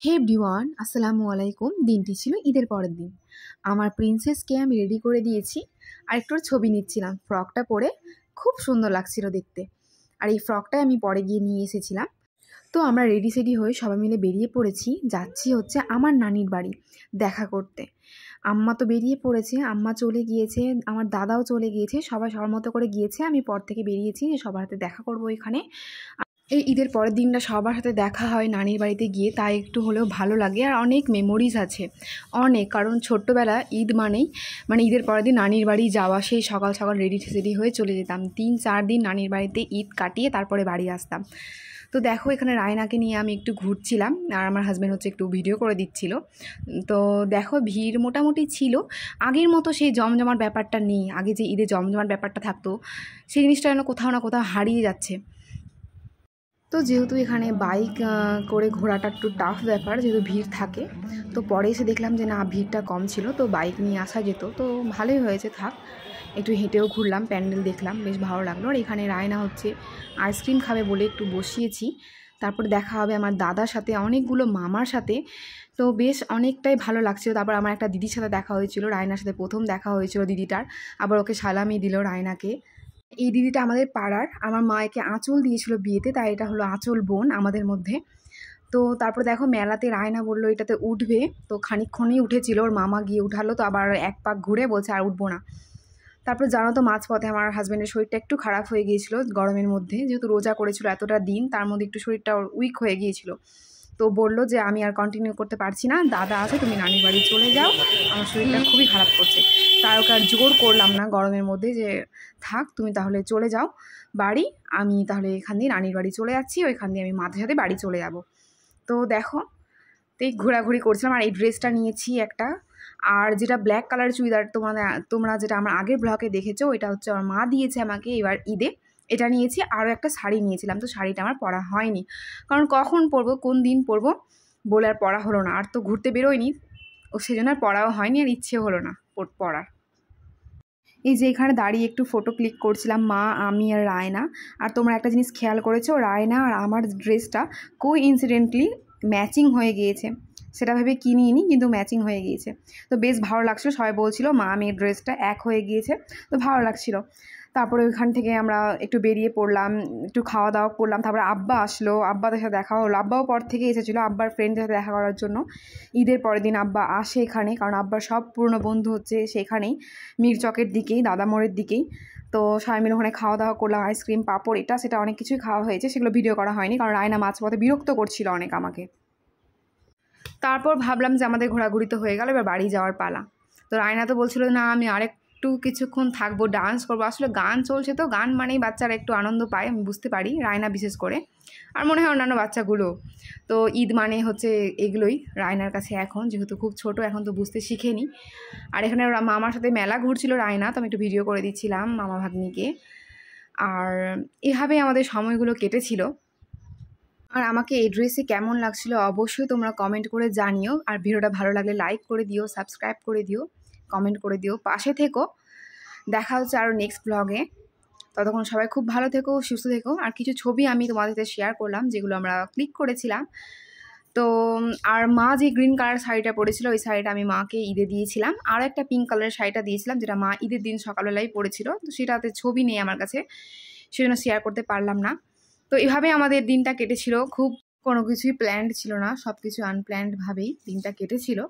হে everyone, আসসালামু আলাইকুম। দিনটি ছিল ঈদের পরের দিন। আমার প্রিন্সেসকে আমি রেডি করে দিয়েছি আর একটু ওর ছবি নিচ্ছিলাম। ফ্রকটা পরে খুব সুন্দর লাগছিল দেখতে, আর এই ফ্রকটাই আমি পরে গিয়ে নিয়ে এসেছিলাম। তো আমরা রেডি সেডি হয়ে সবাই মিলে বেরিয়ে পড়েছি, যাচ্ছি হচ্ছে আমার নানির বাড়ি দেখা করতে। আম্মা তো বেরিয়ে পড়েছে, আম্মা চলে গিয়েছে, আমার দাদাও চলে গিয়েছে, সবাই সবার মতো করে গিয়েছে। আমি পর থেকে বেরিয়েছি যে সবার হাতে দেখা করবো এখানে। এই ঈদের পরের দিনটা সবার সাথে দেখা হয় নানির বাড়িতে গিয়ে, তাই একটু হলেও ভালো লাগে। আর অনেক মেমোরিজ আছে, অনেক। কারণ ছোট্টবেলা ঈদ মানে ঈদের পরের দিন নানির বাড়ি যাওয়া, সেই সকাল সকাল রেডি সেডি হয়ে চলে যেতাম। 3-4 দিন নানির বাড়িতে ঈদ কাটিয়ে তারপরে বাড়ি আসতাম। তো দেখো, এখানে রায়নাকে নিয়ে আমি একটু ঘুরছিলাম আর আমার হাজব্যান্ড হচ্ছে একটু ভিডিও করে দিচ্ছিল। তো দেখো, ভিড় মোটামুটি ছিল, আগের মতো সেই জমজমাট ব্যাপারটা নেই। আগে যে ঈদে জমজমাট ব্যাপারটা থাকতো, সেই জিনিসটা যেন কোথাও না কোথাও হারিয়ে যাচ্ছে। তো যেহেতু এখানে বাইক করে ঘোরাটা একটু টাফ ব্যাপার, যেহেতু ভিড় থাকে, তো পরে এসে দেখলাম যে না, ভিড়টা কম ছিল, তো বাইক নিয়ে আসা যেত। তো ভালোই হয়েছে, থাক। একটু হেঁটেও ঘুরলাম, প্যান্ডেল দেখলাম, বেশ ভালো লাগলো। আর এখানে রায়না হচ্ছে আইসক্রিম খাবে বলে একটু বসিয়েছি। তারপরে দেখা হবে আমার দাদার সাথে, অনেকগুলো মামার সাথে। তো বেশ অনেকটাই ভালো লাগছিল। তারপর আমার একটা দিদির সাথে দেখা হয়েছিল, রায়নার সাথে প্রথম দেখা হয়েছিল দিদিটার। আবার ওকে সালামি দিল রায়নাকে। এই দিদিটা আমাদের পাড়ার, আমার মা একে আঁচল দিয়েছিল বিয়েতে, তাই এটা হলো আঁচল বোন আমাদের মধ্যে। তো তারপর দেখো, মেলাতে রায়না বললো এটাতে উঠবে, তো খানিকক্ষণই উঠেছিল, ওর মামা গিয়ে উঠালো, তো আবার এক পাক ঘুরে বলছে আর উঠবো না। তারপর জানো তো, মাঝপথে আমার হাজব্যান্ডের শরীরটা একটু খারাপ হয়ে গিয়েছিল গরমের মধ্যে, যেহেতু রোজা করেছিল এতটা দিন, তার মধ্যে একটু শরীরটা উইক হয়ে গিয়েছিল। তো বললো যে আমি আর কন্টিনিউ করতে পারছি না, দাদা আছে, তুমি নানির বাড়ি চলে যাও, আমার শরীরটা খুবই খারাপ করছে। তাই ওকে আর জোর করলাম না গরমের মধ্যে যে থাক, তুমি তাহলে চলে যাও বাড়ি, আমি তাহলে এখান দিয়ে নানির বাড়ি চলে যাচ্ছি, ওইখান দিয়ে আমি মাঝে সাথে বাড়ি চলে যাব। তো দেখো, তো এই ঘোরাঘুরি করছিলাম। আর এই ড্রেসটা নিয়েছি একটা, আর যেটা ব্ল্যাক কালার চুড়িদার তোমরা যেটা আমার আগের ব্লগে দেখেছো, এটা হচ্ছে আমার মা দিয়েছে আমাকে এবার ঈদে, এটা নিয়েছি। আরও একটা শাড়ি নিয়েছিলাম, তো শাড়িটা আমার পরা হয়নি, কারণ কখন পরবো, কোন দিন পরবো বলে আর পরা হলো না। আর তো ঘুরতে বেরোয়নি, ও সেজন্য আর পরাও হয়নি, আর ইচ্ছে হলো না পরার। এই যে এখানে দাঁড়িয়ে একটু ফটো ক্লিক করছিলাম, মা, আমি আর রায়না। আর তোমরা একটা জিনিস খেয়াল করেছো, রায়না আর আমার ড্রেসটা কোইন্সিডেন্টলি ম্যাচিং হয়ে গিয়েছে। সেটা ভেবে কিনিনি, কিন্তু ম্যাচিং হয়ে গিয়েছে। তো বেশ ভালো লাগছিলো, সবাই বলছিল মা মেয়ের ড্রেসটা এক হয়ে গিয়েছে, তো ভালো লাগছিলো। তারপরে ওইখান থেকে আমরা একটু বেরিয়ে পড়লাম, একটু খাওয়া দাওয়া করলাম। তারপরে আব্বা আসলো, আব্বাদের সাথে দেখা হলো। আব্বাও পর থেকে এসেছিলো আব্বার ফ্রেন্ডদের সাথে দেখা করার জন্য। ঈদের পরের দিন আব্বা আসে এখানে, কারণ আব্বার সব পুরনো বন্ধু হচ্ছে সেখানেই, মিরচকের দিকেই, দাদামোড়ের দিকেই। তো সবাই মিলে ওখানে খাওয়া দাওয়া করলাম, আইসক্রিম, পাঁপড়, এটা সেটা অনেক কিছুই খাওয়া হয়েছে, সেগুলো ভিডিও করা হয়নি, কারণ রায়না মাঝপথে বিরক্ত করছিল অনেক আমাকে। তারপর ভাবলাম যে আমাদের ঘোরাঘুরি তো হয়ে গেল, এবার বাড়ি যাওয়ার পালা। তো রায়না তো বলছিল না আমি আরেকটু কিছুক্ষণ থাকবো, ডান্স করবো। আসলে গান চলছে, তো গান মানেই বাচ্চারা একটু আনন্দ পায়, আমি বুঝতে পারি, রায়না বিশেষ করে, আর মনে হয় অন্যান্য বাচ্চাগুলো। তো ঈদ মানে হচ্ছে এগুলোই রায়নার কাছে এখন, যেহেতু খুব ছোট এখন, তো বুঝতে শিখেনি। আর এখানে মামার সাথে মেলা ঘুরছিল রায়না, তো আমি একটু ভিডিও করে দিচ্ছিলাম মামা ভাগ্নিকে। আর এভাবে আমাদের সময়গুলো কেটেছিল। আর আমাকে এই ড্রেসে কেমন লাগছিল অবশ্যই তোমরা কমেন্ট করে জানিও। আর ভিডিওটা ভালো লাগলে লাইক করে দিও, সাবস্ক্রাইব করে দিও, কমেন্ট করে দিও, পাশে থেকো। দেখা হচ্ছে আরও নেক্সট ব্লগে। ততক্ষণ সবাই খুব ভালো থেকো, সুস্থ থেকো। আর কিছু ছবি আমি তোমাদের সাথে শেয়ার করলাম, যেগুলো আমরা ক্লিক করেছিলাম। তো আর মা যে গ্রিন কালার শাড়িটা পরেছিল, ওই শাড়িটা আমি মাকে ঈদে দিয়েছিলাম। আর একটা পিঙ্ক কালারের শাড়িটা দিয়েছিলাম, যেটা মা ঈদের দিন সকালবেলায় পরেছিল, তো সেটাতে ছবি নেই আমার কাছে, সেজন্য শেয়ার করতে পারলাম না। তো এভাবে আমাদের দিনটা কেটেছিল, খুব কোনো কিছুই প্ল্যান্ড ছিল না, সব কিছু আনপ্ল্যান্ডভাবেই দিনটা কেটেছিল।